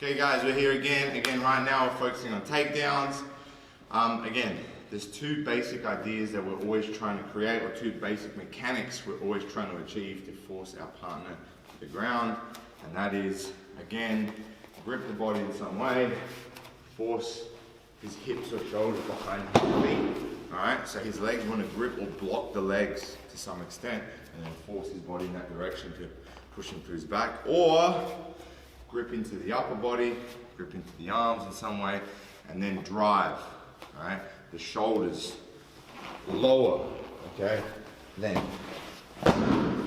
Okay guys, we're here again right now we're focusing on takedowns. Again, there's two basic ideas that we're always trying to create, or two basic mechanics we're always trying to achieve to force our partner to the ground, and that is, again, grip the body in some way, force his hips or shoulders behind his feet. Alright, so his legs want to grip or block the legs to some extent, and then force his body in that direction to push him to his back, or grip into the upper body, grip into the arms in some way, and then drive, all right? The shoulders lower, okay? Then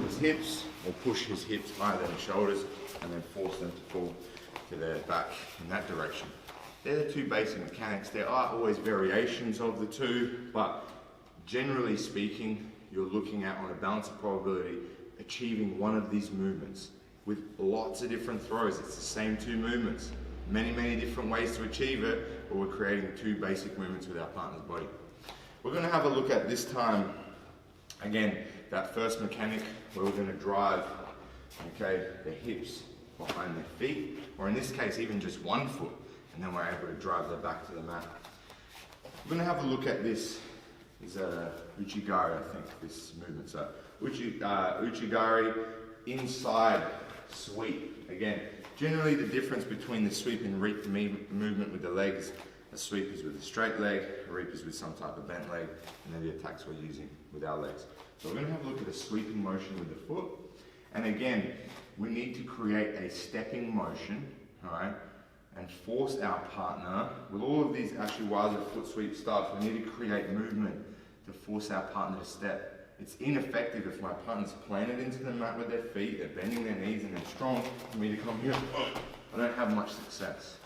his hips, or push his hips higher than his shoulders, and then force them to pull to their back in that direction. They're the two basic mechanics. There are always variations of the two, but generally speaking, you're looking at, on a balance of probability, achieving one of these movements. With lots of different throws, it's the same two movements. Many different ways to achieve it, but we're creating two basic movements with our partner's body. We're going to have a look at this time, again, that first mechanic where we're going to drive, okay, the hips behind their feet, or in this case, even just one foot, and then we're able to drive their back to the mat. We're going to have a look at this. Is Gari, I think, this movement. So, Gari, inside sweep. Again, generally the difference between the sweep and reap movement with the legs, a sweep is with a straight leg, a reap is with some type of bent leg, and then the attacks we're using with our legs. So we're going to have a look at a sweeping motion with the foot, and again, we need to create a stepping motion, alright, and force our partner, with all of these actually while the foot sweep starts, we need to create movement to force our partner to step. It's ineffective if my partner's planted into the mat with their feet, they're bending their knees and they're strong, for me to come here. I don't have much success.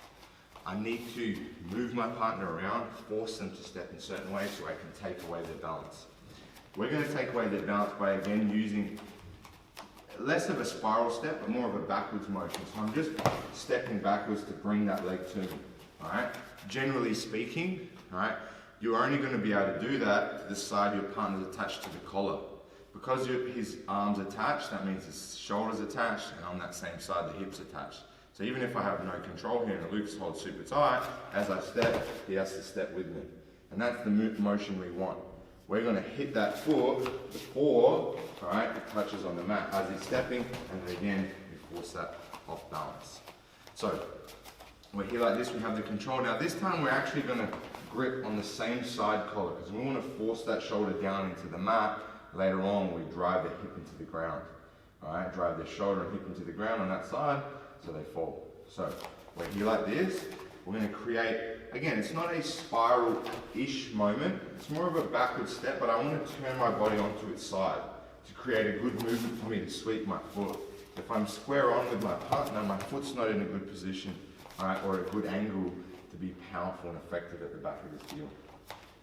I need to move my partner around, force them to step in certain ways so I can take away their balance. We're going to take away their balance by, again, using less of a spiral step, but more of a backwards motion. So I'm just stepping backwards to bring that leg to me. Alright? Generally speaking, alright, you're only going to be able to do that to the side your partner's attached to the collar. Because his arm's attached, that means his shoulder's attached, and on that same side the hip's attached. So even if I have no control here and the loops hold super tight, as I step, he has to step with me. And that's the motion we want. We're going to hit that foot before, alright, it touches on the mat as he's stepping, and then again, we force that off balance. So, we're here like this, we have the control. Now this time we're actually going to grip on the same side collar, because we want to force that shoulder down into the mat. Later on, we drive the hip into the ground. Alright, drive the shoulder and hip into the ground on that side, so they fall. So, we're here like this. We're going to create, again, it's not a spiral-ish moment. It's more of a backward step, but I want to turn my body onto its side to create a good movement for me to sweep my foot. If I'm square on with my partner, my foot's not in a good position, alright, or a good angle to be powerful and effective at the back of this deal.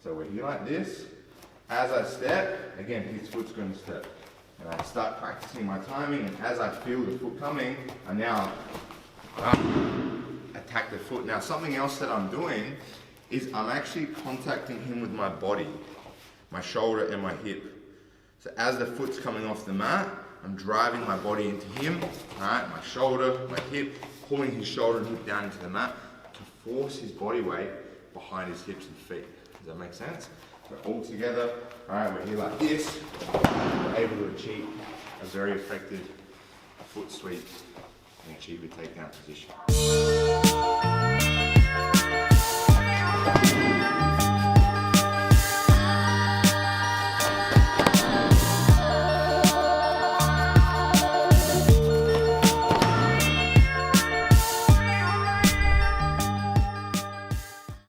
So we're here like this. As I step, again, his foot's going to step. And I start practicing my timing, and as I feel the foot coming, I now attack the foot. Now something else that I'm doing is I'm actually contacting him with my body, my shoulder and my hip. So as the foot's coming off the mat, I'm driving my body into him, alright, my shoulder, my hip, pulling his shoulder and hip down into the mat to force his body weight behind his hips and feet. Does that make sense? So all together, alright, we're here like this, we're able to achieve a very effective foot sweep and achieve a takedown position.